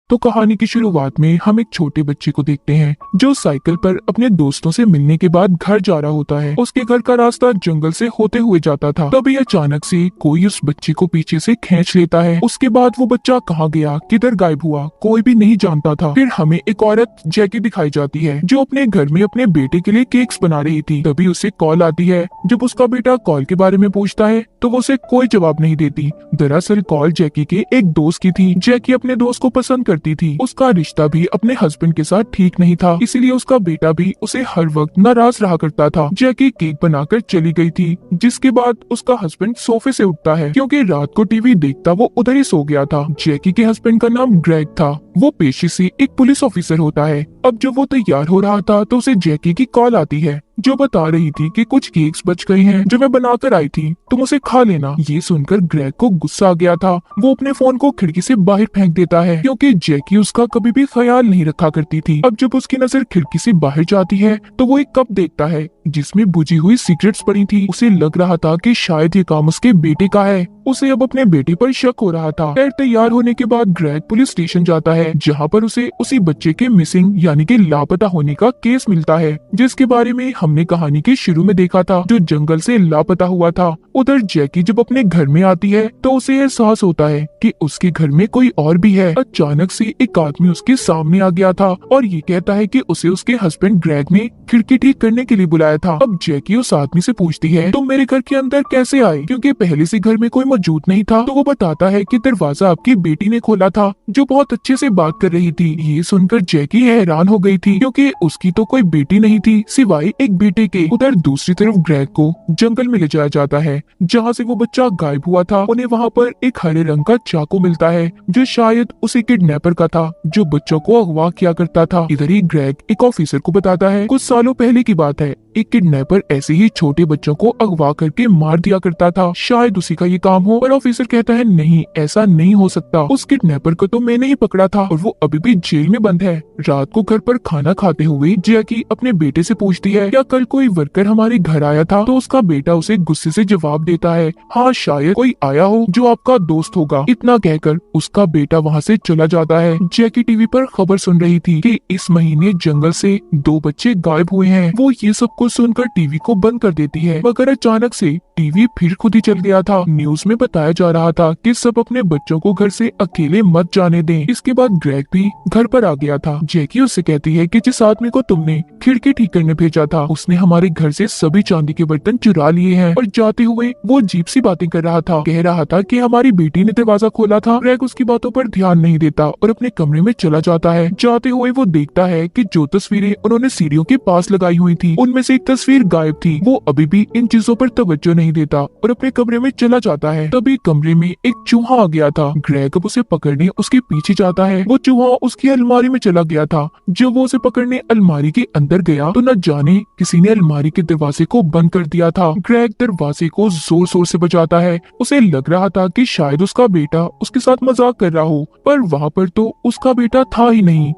तो कहानी की शुरुआत में हम एक छोटे बच्चे को देखते हैं जो साइकिल पर अपने दोस्तों से मिलने के बाद घर जा रहा होता है। उसके घर का रास्ता जंगल से होते हुए जाता था। तभी अचानक से कोई उस बच्चे को पीछे से खींच लेता है। उसके बाद वो बच्चा कहाँ गया, किधर गायब हुआ, कोई भी नहीं जानता था। फिर हमें एक औरत जैकी दिखाई जाती है जो अपने घर में अपने बेटे के लिए केक्स बना रही थी। तभी उसे कॉल आती है। जब उसका बेटा कॉल के बारे में पूछता है तो वो उसे कोई जवाब नहीं देती। दरअसल कॉल जैकी के एक दोस्त की थी। जैकी अपने दोस्त को पसंद करती थी। उसका रिश्ता भी अपने हस्बैंड के साथ ठीक नहीं था, इसलिए उसका बेटा भी उसे हर वक्त नाराज रहा करता था। जैकी केक बनाकर चली गई थी, जिसके बाद उसका हस्बैंड सोफे से उठता है क्योंकि रात को टीवी देखता वो उधर ही सो गया था। जैकी के हस्बैंड का नाम ग्रेग था। वो पेशे से एक पुलिस ऑफिसर होता है। अब जब वो तैयार हो रहा था तो उसे जैकी की कॉल आती है जो बता रही थी कि कुछ केक्स बच गए हैं जो मैं बनाकर आई थी, तुम उसे खा लेना। ये सुनकर ग्रेग को गुस्सा आ गया था। वो अपने फोन को खिड़की से बाहर फेंक देता है क्योंकि जैकी उसका कभी भी ख्याल नहीं रखा करती थी। अब जब उसकी नजर खिड़की से बाहर जाती है तो वो एक कप देखता है जिसमें बुझी हुई सिगरेट्स पड़ी थी। उसे लग रहा था कि शायद ये काम उसके बेटे का है। उसे अब अपने बेटे पर शक हो रहा था। खैर तैयार होने के बाद ग्रेग पुलिस स्टेशन जाता है जहाँ पर उसे उसी बच्चे के मिसिंग यानी कि लापता होने का केस मिलता है, जिसके बारे में हमने कहानी के शुरू में देखा था, जो जंगल से लापता हुआ था। उधर जैकी जब अपने घर में आती है तो उसे एहसास होता है कि उसके घर में कोई और भी है। अचानक से एक आदमी उसके सामने आ गया था और ये कहता है कि उसे उसके हस्बैंड ग्रेग ने खिड़की ठीक करने के लिए बुलाया था। अब जैकी उस आदमी से पूछती है तुम मेरे घर के अंदर कैसे आए, क्योंकि पहले से घर में कोई मौजूद नहीं था। तो वो बताता है कि दरवाजा आपकी बेटी ने खोला था जो बहुत अच्छे से बात कर रही थी। ये सुनकर जैकी हैरान हो गई थी क्योंकि उसकी तो कोई बेटी नहीं थी सिवाय एक बेटे के। उधर दूसरी तरफ ग्रेग को जंगल में ले जाया जाता है जहाँ से वो बच्चा गायब हुआ था। उन्हें वहाँ पर एक हरे रंग का चाकू मिलता है जो शायद उसी किडनैपर का था जो बच्चों को अगवा किया करता था। इधर ही ग्रेग एक ऑफिसर को बताता है कुछ सालों पहले की बात है, एक किडनैपर ऐसे ही छोटे बच्चों को अगवा करके मार दिया करता था, शायद उसी का ये काम हो। पर ऑफिसर कहता है नहीं, ऐसा नहीं हो सकता, उस किडनैपर को तो मैंने ही पकड़ा था और वो अभी भी जेल में बंद है। रात को घर पर खाना खाते हुए जैकी अपने बेटे से पूछती है क्या कल कोई वर्कर हमारे घर आया था। तो उसका बेटा उसे गुस्से से जवाब देता है हाँ शायद कोई आया हो जो आपका दोस्त होगा। इतना कहकर उसका बेटा वहाँ से चला जाता है। जैकी टीवी पर खबर सुन रही थी कि इस महीने जंगल से 2 बच्चे गायब हुए हैं। वो ये सब कुछ सुनकर टीवी को बंद कर देती है, मगर अचानक से टीवी फिर खुद ही चल गया था। न्यूज में बताया जा रहा था कि सब अपने बच्चों को घर से अकेले मत जाने दें। इसके बाद ग्रेग भी घर पर आ गया था। जैकी उससे कहती है कि जिस आदमी को तुमने खिड़की ठीक करने भेजा था उसने हमारे घर से सभी चांदी के बर्तन चुरा लिए हैं। और जाते हुए वो अजीब सी बातें कर रहा था, कह रहा था कि हमारी बेटी ने दरवाजा खोला था। ग्रेग उसकी बातों पर ध्यान नहीं देता और अपने कमरे में चला जाता है। जाते हुए वो देखता है कि जो तस्वीरें उन्होंने सीढ़ियों के पास लगाई हुई थी उनमें से एक तस्वीर गायब थी। वो अभी भी इन चीजों पर तवज्जो नहीं देता और अपने कमरे में चला जाता है। तभी कमरे में एक चूहा आ गया था। ग्रेग अब उसे पकड़ने उसके पीछे जाता है। वो चूहा उसकी अलमारी में चला गया था। जब वो उसे पकड़ने अलमारी के अंदर गया तो न जाने किसी ने अलमारी के दरवाजे को बंद कर दिया था। ग्रेग दरवाजे को जोर जोर से बजाता है। उसे लग रहा था कि शायद उसका बेटा उसके साथ मजाक कर रहा हो, पर वहाँ पर तो उसका बेटा था ही नहीं।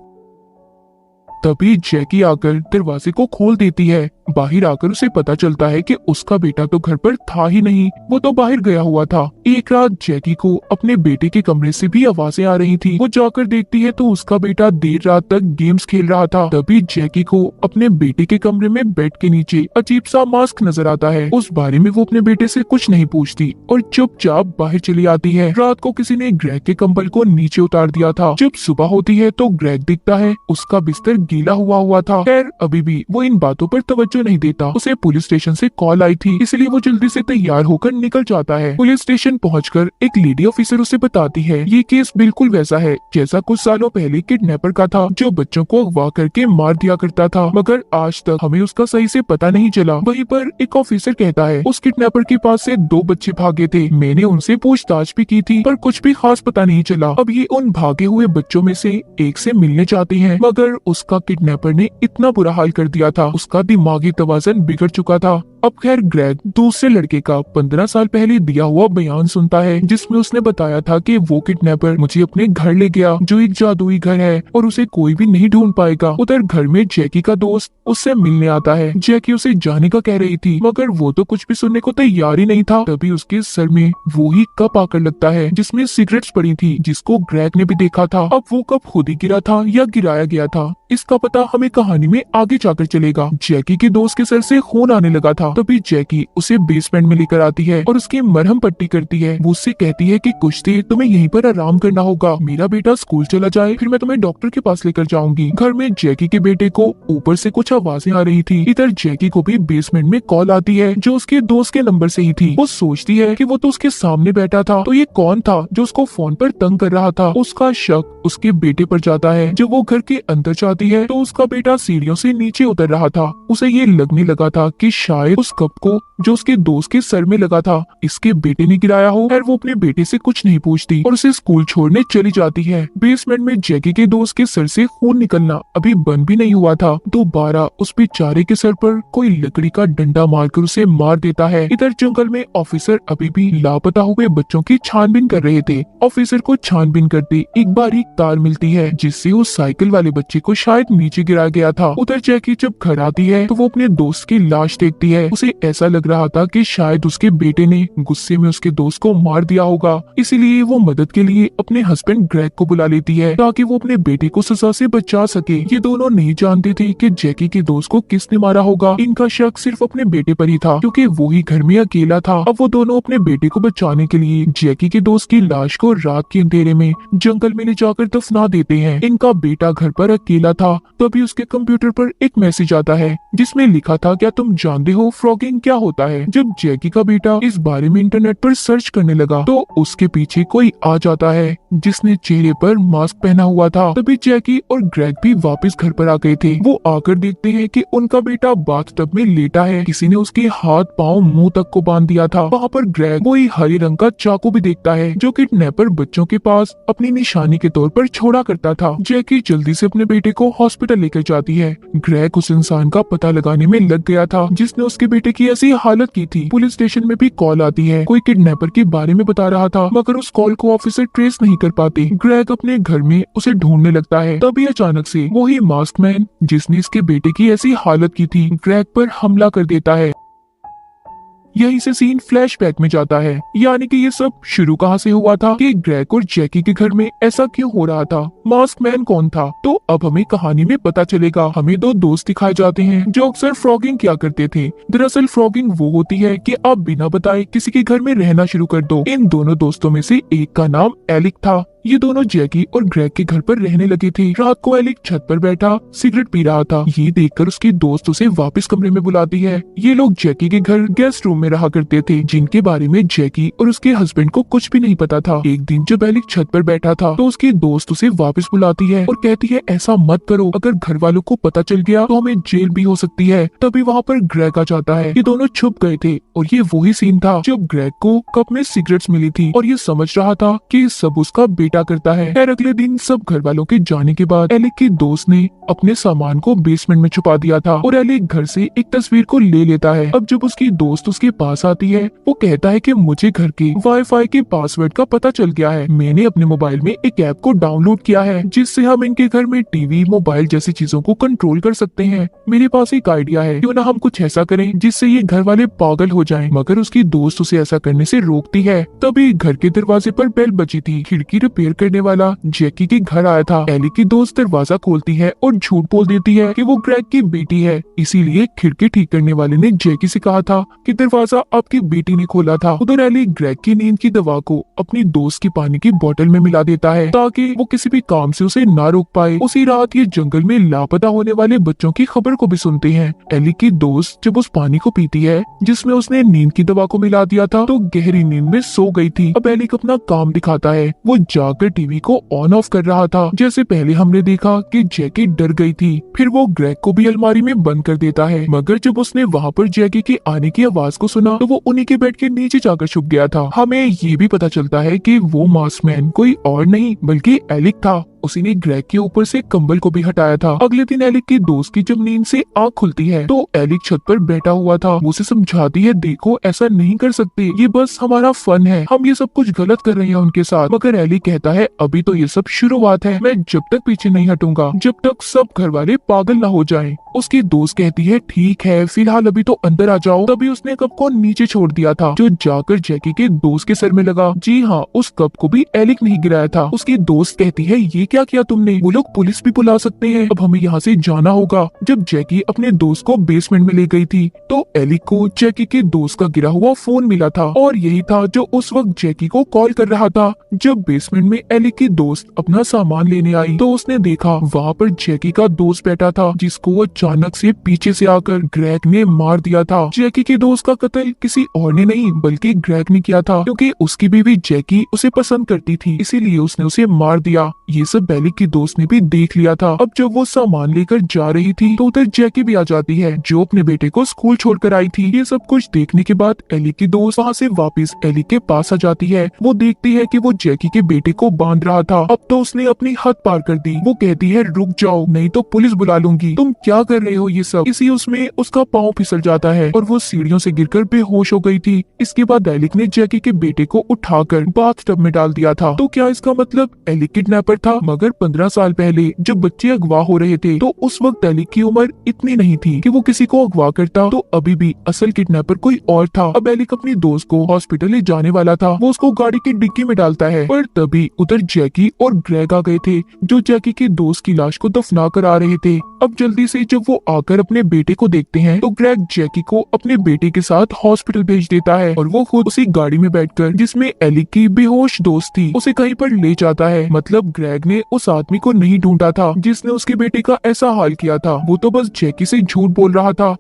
तभी जैकी आकर दरवाजे को खोल देती है। बाहर आकर उसे पता चलता है कि उसका बेटा तो घर पर था ही नहीं, वो तो बाहर गया हुआ था। एक रात जैकी को अपने बेटे के कमरे से भी आवाजें आ रही थी। वो जाकर देखती है तो उसका बेटा देर रात तक गेम्स खेल रहा था। तभी जैकी को अपने बेटे के कमरे में बेड के नीचे अजीब सा मास्क नजर आता है। उस बारे में वो अपने बेटे से कुछ नहीं पूछती और चुपचाप बाहर चली आती है। रात को किसी ने ग्रेग के कंबल को नीचे उतार दिया था। जब सुबह होती है तो ग्रेग दिखता है, उसका बिस्तर गीला हुआ था। खैर अभी भी वो इन बातों पर तवज्जो नहीं देता। उसे पुलिस स्टेशन से कॉल आई थी, इसलिए वो जल्दी से तैयार होकर निकल जाता है। पुलिस स्टेशन पहुंचकर एक लेडी ऑफिसर उसे बताती है ये केस बिल्कुल वैसा है जैसा कुछ सालों पहले किडनैपर का था जो बच्चों को अगवा करके मार दिया करता था, मगर आज तक हमें उसका सही से पता नहीं चला। वहीं पर एक ऑफिसर कहता है उस किडनैपर के पास से 2 बच्चे भागे थे, मैंने उनसे पूछताछ भी की थी पर कुछ भी खास पता नहीं चला। अब ये उन भागे हुए बच्चों में से एक से मिलने चाहते हैं, मगर उसका किडनैपर ने इतना बुरा हाल कर दिया था, उसका दिमागी तवाज़ुन बिगड़ चुका था। अब खैर ग्रेग दूसरे लड़के का 15 साल पहले दिया हुआ बयान सुनता है, जिसमें उसने बताया था कि वो किडनैपर मुझे अपने घर ले गया, जो एक जादुई घर है और उसे कोई भी नहीं ढूंढ पाएगा। उधर घर में जैकी का दोस्त उससे मिलने आता है। जैकी उसे जाने का कह रही थी, मगर वो तो कुछ भी सुनने को तैयार ही नहीं था। तभी उसके सर में वो ही कप आकर लगता है जिसमें सिगरेट्स पड़ी थी, जिसको ग्रेग ने भी देखा था। अब वो कप खुद ही गिरा था या गिराया गया था, इसका पता हमें कहानी में आगे जाकर चलेगा। जैकी के दोस्त के सर से खून आने लगा था। तभी जैकी उसे बेसमेंट में लेकर आती है और उसकी मरहम पट्टी करती है। वो उससे कहती है कि कुछ देर तुम्हें यहीं पर आराम करना होगा, मेरा बेटा स्कूल चला जाए, फिर मैं तुम्हें डॉक्टर के पास लेकर जाऊंगी। घर में जैकी के बेटे को ऊपर से कुछ आवाजें आ रही थी। इधर जैकी को भी बेसमेंट में कॉल आती है, जो उसके दोस्त के नंबर से ही थी। वो सोचती है कि वो तो उसके सामने बैठा था, तो ये कौन था जो उसको फोन पर तंग कर रहा था। उसका शक उसके बेटे पर जाता है। जब वो घर के अंदर जाती है तो उसका बेटा सीढ़ियों से नीचे उतर रहा था। उसे ये लगने लगा था कि शायद उस कप को जो उसके दोस्त के सर में लगा था इसके बेटे ने गिराया हो। खैर वो अपने बेटे से कुछ नहीं पूछती और उसे स्कूल छोड़ने चली जाती है। बेसमेंट में जैकी के दोस्त के सर से खून निकलना अभी बंद भी नहीं हुआ था। दोबारा उस बेचारे के सर पर कोई लकड़ी का डंडा मारकर उसे मार देता है। इधर जंगल में ऑफिसर अभी भी लापता हुए बच्चों की छानबीन कर रहे थे। ऑफिसर को छानबीन करते एक बारीक तार मिलती है, जिससे उस साइकिल वाले बच्चे को शायद नीचे गिराया गया था। उधर जैकी जब घर आती है तो वो अपने दोस्त की लाश देखती है। उसे ऐसा लग रहा था कि शायद उसके बेटे ने गुस्से में उसके दोस्त को मार दिया होगा, इसीलिए वो मदद के लिए अपने हस्बैंड ग्रेग को बुला लेती है ताकि वो अपने बेटे को सजा से बचा सके। ये दोनों नहीं जानते थे कि जैकी के दोस्त को किसने मारा होगा। इनका शक सिर्फ अपने बेटे पर ही था, क्योंकि वो ही घर में अकेला था। अब वो दोनों अपने बेटे को बचाने के लिए जैकी के दोस्त की लाश को रात के अंधेरे में जंगल में ले जाकर दफना देते हैं। इनका बेटा घर पर अकेला था। तभी उसके कंप्यूटर पर एक मैसेज आता है जिसमें लिखा था, क्या तुम जानते हो फ्रॉगिंग क्या होता है? जब जैकी का बेटा इस बारे में इंटरनेट पर सर्च करने लगा तो उसके पीछे कोई आ जाता है जिसने चेहरे पर मास्क पहना हुआ था। तभी जैकी और ग्रेग भी वापस घर पर आ गए थे। वो आकर देखते हैं कि उनका बेटा बाथटब में लेटा है। किसी ने उसके हाथ पाँव मुंह तक को बांध दिया था। वहाँ पर ग्रेग वही हरे रंग का चाकू भी देखता है जो किडनैपर बच्चों के पास अपनी निशानी के तौर पर छोड़ा करता था। जैकी जल्दी से अपने बेटे को हॉस्पिटल लेकर जाती है। ग्रेग उस इंसान का पता लगाने में लग गया था जिसने उसके बेटे की ऐसी हालत की थी। पुलिस स्टेशन में भी कॉल आती है, कोई किडनैपर के बारे में बता रहा था, मगर उस कॉल को ऑफिसर ट्रेस नहीं कर पाते। ग्रेग अपने घर में उसे ढूंढने लगता है। तभी अचानक से वही मास्क मैन जिसने इसके बेटे की ऐसी हालत की थी ग्रेग पर हमला कर देता है। यहीं से सीन फ्लैशबैक में जाता है, यानी कि ये सब शुरू कहाँ से हुआ था कि ग्रेग और जैकी के घर में ऐसा क्यों हो रहा था, मास्क मैन कौन था। तो अब हमें कहानी में पता चलेगा। हमें दो दोस्त दिखाए जाते हैं जो अक्सर फ्रॉगिंग किया करते थे। दरअसल फ्रॉगिंग वो होती है कि आप बिना बताए किसी के घर में रहना शुरू कर दो। इन दोनों दोस्तों में से एक का नाम एलिक था। ये दोनों जैकी और ग्रेग के घर पर रहने लगे थे। रात को एलिक छत पर बैठा सिगरेट पी रहा था। ये देखकर उसकी दोस्त उसे वापस कमरे में बुलाती है। ये लोग जैकी के घर गेस्ट रूम में रहा करते थे, जिनके बारे में जैकी और उसके हस्बैंड को कुछ भी नहीं पता था। एक दिन जब एलिक छत पर बैठा था तो उसकी दोस्त उसे वापस बुलाती है और कहती है, ऐसा मत करो, अगर घर वालों को पता चल गया तो हमें जेल भी हो सकती है। तभी वहाँ पर ग्रेग आ जाता है। ये दोनों छुप गए थे और ये वही सीन था जब ग्रेग को कप में सिगरेट्स मिली थी और ये समझ रहा था कि सब उसका बेटा करता है। खैर अगले दिन सब घर वालों के जाने के बाद एलिक की दोस्त ने अपने सामान को बेसमेंट में छुपा दिया था और एलिक घर से एक तस्वीर को ले लेता है। अब जब उसकी दोस्त उसके पास आती है वो कहता है कि मुझे घर के वाईफाई के पासवर्ड का पता चल गया है। मैंने अपने मोबाइल में एक ऐप को डाउनलोड किया है जिससे हम इनके घर में टीवी मोबाइल जैसी चीजों को कंट्रोल कर सकते हैं। मेरे पास एक आइडिया है, क्यों ना हम कुछ ऐसा करें जिससे ये घर वाले पागल हो जाएं। मगर उसकी दोस्त उसे ऐसा करने से रोकती है। तभी घर के दरवाजे पर बेल बजी थी। खिड़की रिपेयर करने वाला जैकी के घर आया था। एलिक की दोस्त दरवाजा खोलती है और झूठ बोल देती है कि वो ग्रेग की बेटी है। इसीलिए खिड़की ठीक करने वाले ने जैकी से कहा था कि दरवाजा आपकी बेटी ने खोला था। उधर एलिक ग्रेग की नींद की दवा को अपनी दोस्त की पानी की बोतल में मिला देता है ताकि वो किसी भी काम से उसे ना रोक पाए। उसी रात ये जंगल में लापता होने वाले बच्चों की खबर को भी सुनते हैं। एलिक की दोस्त जब उस पानी को पीती है जिसमें उसने नींद की दवा को मिला दिया था तो गहरी नींद में सो गई थी। अब एलिक अपना काम दिखाता है। वो जाकर टीवी को ऑन ऑफ कर रहा था। जैसे पहले हमने देखा कि जैकी डर गई थी, फिर वो ग्रेग को भी अलमारी में बंद कर देता है। मगर जब उसने वहाँ पर जैकी के आने की आवाज को सुना तो वो उन्हीं के बेड के नीचे जाकर छुप गया था। हमें ये भी पता चलता है कि वो मास्कमैन कोई और नहीं बल्कि एलिक था। उसी ने ग्रेग के ऊपर से कंबल को भी हटाया था। अगले दिन एलिक की दोस्त की जब नींद से आँख खुलती है तो एलिक छत पर बैठा हुआ था। वो उसे समझाती है, देखो ऐसा नहीं कर सकते, ये बस हमारा फन है, हम ये सब कुछ गलत कर रहे हैं उनके साथ। मगर एलिक कहता है, अभी तो ये सब शुरुआत है, मैं जब तक पीछे नहीं हटूंगा जब तक सब घर वाले पागल न हो जाएं। उसकी दोस्त कहती है, ठीक है, फिलहाल अभी तो अंदर आ जाओ। तभी उसने कप को नीचे छोड़ दिया था जो जाकर जैकी के दोस्त के सर में लगा। जी हाँ, उस कप को भी एलिक नहीं गिराया था। उसकी दोस्त कहती है, ये क्या किया तुमने, वो लोग पुलिस भी बुला सकते हैं, अब हमें यहाँ से जाना होगा। जब जैकी अपने दोस्त को बेसमेंट में ले गई थी तो एलिक को जैकी के दोस्त का गिरा हुआ फोन मिला था और यही था जो उस वक्त जैकी को कॉल कर रहा था। जब बेसमेंट में एलिक की दोस्त अपना सामान लेने आई तो उसने देखा वहाँ पर जैकी का दोस्त बैठा था जिसको वो अचानक से पीछे से आकर ग्रेग ने मार दिया था। जैकी के दोस्त का कत्ल किसी और ने नहीं बल्कि ग्रेग ने किया था, क्योंकि उसकी बीवी जैकी उसे पसंद करती थी, इसीलिए उसने उसे मार दिया। ये सब एलिक की दोस्त ने भी देख लिया था। अब जब वो सामान लेकर जा रही थी तो उधर जैकी भी आ जाती है जो अपने बेटे को स्कूल छोड़कर आई थी। ये सब कुछ देखने के बाद एलिक की दोस्त वहाँ से वापस एलिक के पास आ जाती है। वो देखती है कि वो जैकी के बेटे को बांध रहा था। अब तो उसने अपनी हद पार कर दी। वो कहती है, रुक जाओ नहीं तो पुलिस बुला लूंगी, तुम क्या कर रहे हो ये सब। इसी उसमें उसका पाँव फिसल जाता है और वो सीढ़ियों से गिरकर बेहोश हो गई थी। इसके बाद एलिक ने जैकी के बेटे को उठाकर बाथटब में डाल दिया था। तो क्या इसका मतलब एलिक किडनैपर था? मगर 15 साल पहले जब बच्चे अगवा हो रहे थे तो उस वक्त एलिक की उम्र इतनी नहीं थी कि वो किसी को अगवा करता, तो अभी भी असल किडनैपर कोई और था। अब एलिक अपनी दोस्त को हॉस्पिटल ले जाने वाला था। वो उसको गाड़ी की डिक्की में डालता है, पर तभी उधर जैकी और ग्रेग आ गए थे जो जैकी के दोस्त की लाश को दफना कर आ रहे थे। अब जल्दी से जब वो आकर अपने बेटे को देखते हैं तो ग्रेग जैकी को अपने बेटे के साथ हॉस्पिटल भेज देता है और वो खुद उसी गाड़ी में बैठकर जिसमें एलिक की बेहोश दोस्त थी उसे कहीं पर ले जाता है। मतलब ग्रेग ने उस आदमी को नहीं ढूंढा था जिसने उसके बेटे का ऐसा हाल किया था, वो तो बस जैकी से झूठ बोल रहा था।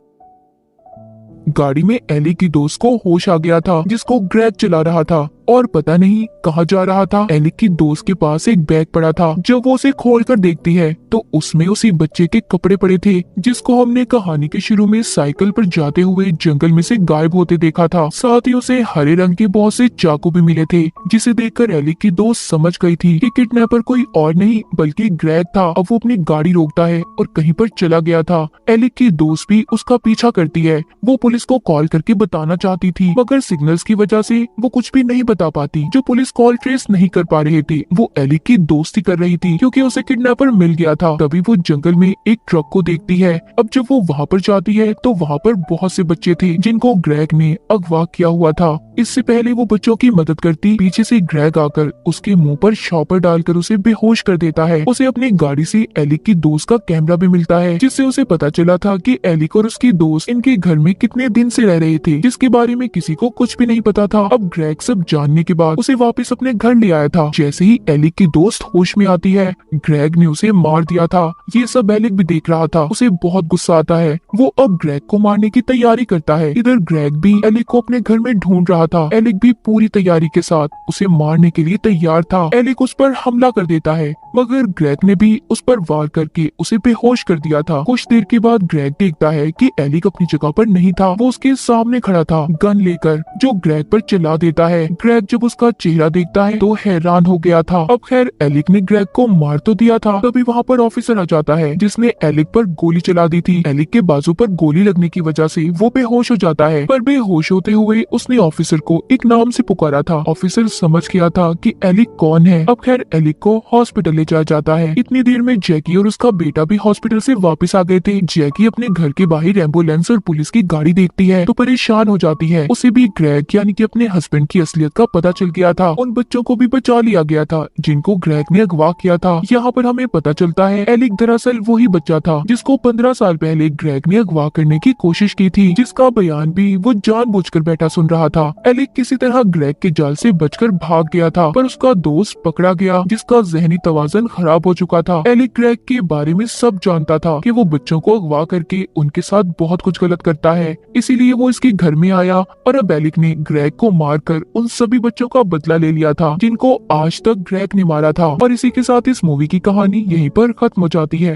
गाड़ी में एलिक की दोस्त को होश आ गया था जिसको ग्रेग चला रहा था और पता नहीं कहाँ जा रहा था। एलिक की दोस्त के पास एक बैग पड़ा था। जब वो उसे खोलकर देखती है तो उसमें उसी बच्चे के कपड़े पड़े थे जिसको हमने कहानी के शुरू में साइकिल पर जाते हुए जंगल में से गायब होते देखा था। साथ ही उसे हरे रंग के बहुत से चाकू भी मिले थे जिसे देखकर एलिक की दोस्त समझ गई थी कि किडनैपर कोई और नहीं बल्कि ग्रेग था। अब वो अपनी गाड़ी रोकता है और कहीं पर चला गया था। एलिक की दोस्त भी उसका पीछा करती है। वो पुलिस को कॉल करके बताना चाहती थी मगर सिग्नल्स की वजह से वो कुछ भी नहीं बता पाती। जो पुलिस कॉल ट्रेस नहीं कर पा रहे थे वो एलिक की दोस्ती कर रही थी क्योंकि उसे किडनैपर मिल गया था। तभी वो जंगल में एक ट्रक को देखती है। अब जब वो वहाँ पर जाती है तो वहाँ पर बहुत से बच्चे थे जिनको ग्रेग ने अगवा किया हुआ था। इससे पहले वो बच्चों की मदद करती पीछे से ग्रेग आकर उसके मुंह पर शॉपर डालकर उसे बेहोश कर देता है। उसे अपनी गाड़ी से एलिक की दोस्त का कैमरा भी मिलता है जिससे उसे पता चला था कि एलिक और उसकी दोस्त इनके घर में कितने दिन से रह रहे थे, जिसके बारे में किसी को कुछ भी नहीं पता था। अब ग्रेग सब जानने के बाद उसे वापस अपने घर ले आया था। जैसे ही एलिक की दोस्त होश में आती है ग्रेग ने उसे मार दिया था। ये सब एलिक भी देख रहा था। उसे बहुत गुस्सा आता है। वो अब ग्रेग को मारने की तैयारी करता है। इधर ग्रेग भी एलिक को अपने घर में ढूंढ रहा था। एलिक भी पूरी तैयारी के साथ उसे मारने के लिए तैयार था। एलिक उस पर हमला कर देता है मगर ग्रेग ने भी उस पर वार करके उसे बेहोश कर दिया था। कुछ देर के बाद ग्रेग देखता है कि एलिक अपनी जगह पर नहीं था। वो उसके सामने खड़ा था गन लेकर जो ग्रेग पर चला देता है। ग्रेग जब उसका चेहरा देखता है तो हैरान हो गया था। अब खैर एलिक ने ग्रेग को मार तो दिया था। तभी वहाँ पर ऑफिसर आ जाता है जिसने एलिक पर गोली चला दी थी। एलिक के बाजू पर गोली लगने की वजह से वो बेहोश हो जाता है, पर बेहोश होते हुए उसने ऑफिसर को एक नाम से पुकारा था। ऑफिसर समझ गया था कि एलिक कौन है। अब खैर एलिक को हॉस्पिटल ले जाया जाता है। इतनी देर में जैकी और उसका बेटा भी हॉस्पिटल से वापस आ गए थे। जैकी अपने घर के बाहर एम्बुलेंस और पुलिस की गाड़ी देखती है तो परेशान हो जाती है। उसे भी ग्रेग यानी कि अपने हस्बैंड की असलियत का पता चल गया था। उन बच्चों को भी बचा लिया गया था जिनको ग्रेग ने अगवा किया था। यहाँ पर हमें पता चलता है एलिक दरअसल वही बच्चा था जिसको 15 साल पहले ग्रेग ने अगवा करने की कोशिश की थी, जिसका बयान भी वो जानबूझकर बैठा सुन रहा था। एलिक किसी तरह ग्रेग के जाल से बचकर भाग गया था, पर उसका दोस्त पकड़ा गया जिसका जहनी तवाज़ुन खराब हो चुका था। एलिक ग्रेग के बारे में सब जानता था कि वो बच्चों को अगवा करके उनके साथ बहुत कुछ गलत करता है, इसीलिए वो इसके घर में आया और अब एलिक ने ग्रेग को मारकर उन सभी बच्चों का बदला ले लिया था जिनको आज तक ग्रेग ने मारा था। और इसी के साथ इस मूवी की कहानी यहीं पर खत्म हो जाती है।